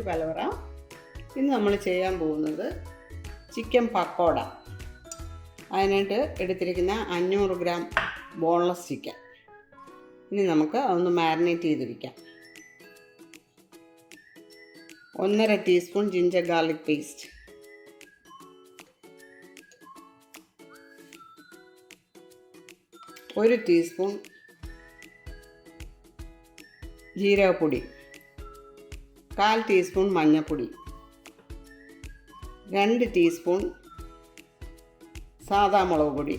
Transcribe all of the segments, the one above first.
കലവറ. ഇന്ന് നമ്മൾ ചെയ്യാൻ പോകുന്നത് ചിക്കൻ പക്കോട. അതിനായിട്ട് എടുത്തിരിക്കുന്ന 500 ഗ്രാം ബോൺലെസ് ചിക്കൻ. ഇനി നമുക്ക് അതൊന്ന് മാരിനേറ്റ് ചെയ്ത് വയ്ക്കാം. 1.5 teaspoon ginger garlic paste, 1 teaspoon ജീരകപ്പൊടി, 1/4 ടീസ്പൂൺ മഞ്ഞൾപ്പൊടി, 2 ടീസ്പൂൺ സാദാ മുളക് പൊടി,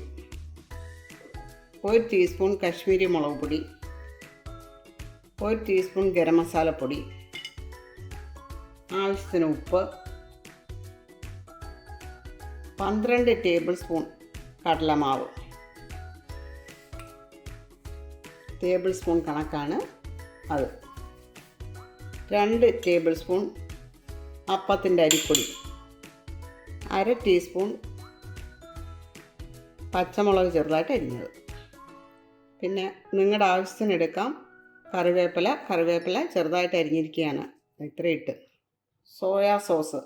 1 ടീസ്പൂൺ കശ്മീരി മുളക് പൊടി, 1 ടീസ്പൂൺ ഗരം മസാലപ്പൊടി, ആവശ്യത്തിന് ഉപ്പ്, 12 ടേബിൾ സ്പൂൺ കടലമാവ്. ടേബിൾ സ്പൂൺ കണക്കാണ് അത്. 2 ടേബിൾ സ്പൂൺ അപ്പത്തിൻ്റെ അരിപ്പൊടി, 1/2 ടീസ്പൂൺ പച്ചമുളക് ചെറുതായിട്ട് അരിഞ്ഞത്, പിന്നെ നിങ്ങളുടെ ആവശ്യത്തിന് എടുക്കാം. കറിവേപ്പില ചെറുതായിട്ട് അരിഞ്ഞിരിക്കുകയാണ്, ഇത്ര ഇട്ട്. Soya sauce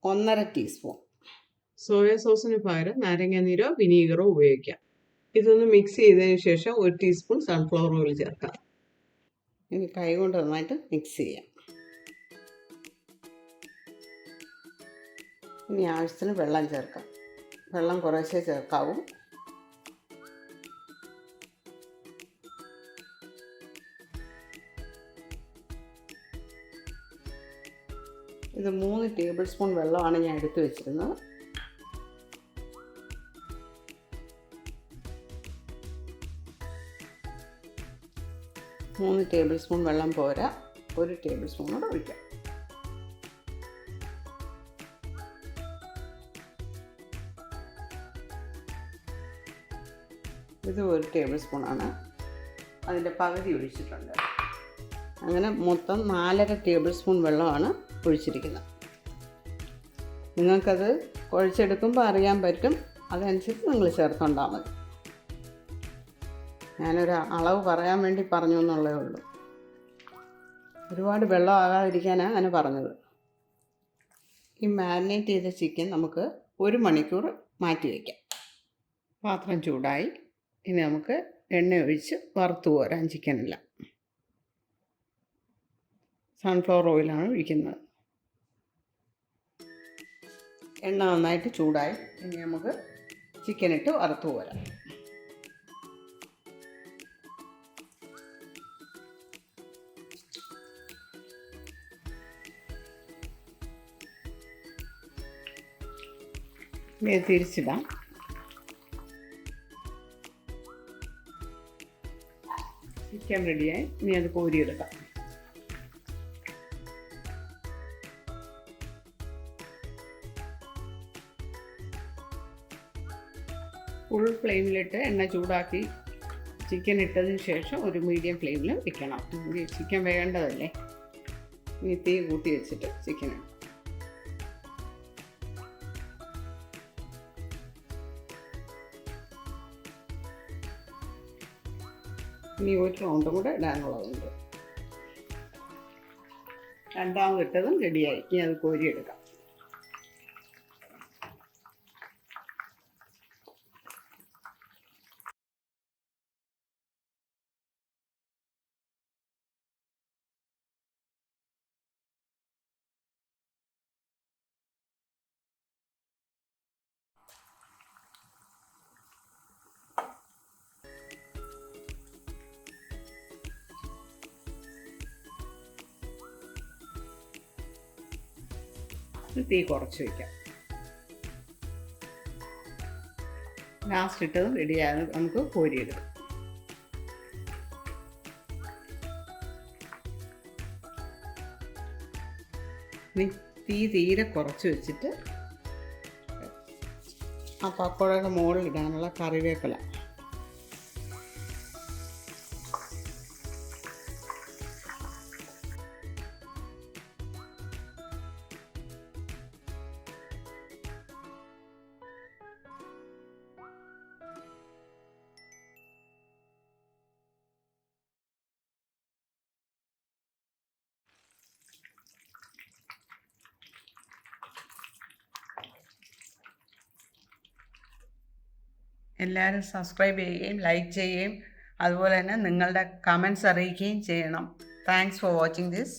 1.5 teaspoon. സോയ സോസിന് പകരം നാരങ്ങാനീരോ വിനീഗറോ ഉപയോഗിക്കാം. ഇതൊന്ന് മിക്സ് ചെയ്തതിന് ശേഷം 1 ടീസ്പൂൺ സൺഫ്ലവർ ഓയിൽ ചേർക്കാം. ഇനി കൈ കൊണ്ട് നന്നായിട്ട് മിക്സ് ചെയ്യാം. ഇനി ആവശ്യത്തിന് വെള്ളം ചേർക്കാം. വെള്ളം കുറേശ്ശേ ചേർക്കാവൂ. ഇത് 3 ടേബിൾ സ്പൂൺ വെള്ളമാണ് ഞാൻ എടുത്തു വെച്ചിരുന്നത്. മൂന്ന് ടേബിൾ സ്പൂൺ വെള്ളം പോരാ, 1 ടേബിൾ സ്പൂൺ കൂടെ ഒഴിക്കാം. ഇത് 1 ടേബിൾ സ്പൂണാണ്, അതിൻ്റെ പകുതി ഒഴിച്ചിട്ടുണ്ട്. അങ്ങനെ മൊത്തം 4.5 ടേബിൾ സ്പൂൺ വെള്ളമാണ് ഒഴിച്ചിരിക്കുന്നത്. നിങ്ങൾക്കത് കുഴച്ചെടുക്കുമ്പോൾ അറിയാൻ പറ്റും, അതനുസരിച്ച് നിങ്ങൾ ചേർത്തുകൊണ്ടാൽ മതി. ഞാനൊരു അളവ് പറയാൻ വേണ്ടി പറഞ്ഞു എന്നുള്ളതേ ഉള്ളൂ. ഒരുപാട് വെള്ളം ആകാതിരിക്കാനാണ് അങ്ങനെ പറഞ്ഞത്. ഈ മാരിനേറ്റ് ചെയ്ത ചിക്കൻ നമുക്ക് 1 മണിക്കൂർ മാറ്റി വയ്ക്കാം. പാത്രം ചൂടായി. ഇനി നമുക്ക് എണ്ണ ഒഴിച്ച് വറുത്ത് കോരാം ചിക്കനെല്ലാം. സൺഫ്ലവർ ഓയിലാണ് ഒഴിക്കുന്നത്. എണ്ണ നന്നായിട്ട് ചൂടായി. ഇനി നമുക്ക് ചിക്കനിട്ട് വറുത്ത് കോരാം. ഇനി തിരിച്ചിടാം. ചിക്കൻ റെഡിയായി. ഇനി അത് കോരിയെടുക്കാം. ഫുൾ ഫ്ലെയിമിലിട്ട് എണ്ണ ചൂടാക്കി ചിക്കൻ ഇട്ടതിന് ശേഷം ഒരു മീഡിയം ഫ്ലെയിമിൽ വെക്കണം. ചിക്കൻ വേകേണ്ടതല്ലേ. ഇനി തീ കൂട്ടി വെച്ചിട്ട് ചിക്കൻ ഇടാം. ഇനി 1 റൗണ്ടും കൂടെ ഇടാനുള്ളതുണ്ട്. രണ്ടാമതിട്ടതും റെഡിയായി. ഇനി അത് കോരിയെടുക്കാം. തീ കുറച്ച് വയ്ക്കാം. ലാസ്റ്റ് ഇട്ടതും റെഡിയായത് നമുക്ക് കോരിയെടുക്കാം. തീ തീരെ കുറച്ച് വെച്ചിട്ട് ആ പക്കോടയുടെ മുകളിൽ ഇടാനുള്ള കറിവേപ്പില എല്ലാവരും സബ്സ്ക്രൈബ് ചെയ്യുകയും ലൈക്ക് ചെയ്യുകയും അതുപോലെ തന്നെ നിങ്ങളുടെ കമൻറ്റ്സ് അറിയിക്കുകയും ചെയ്യണം. Thanks for watching this.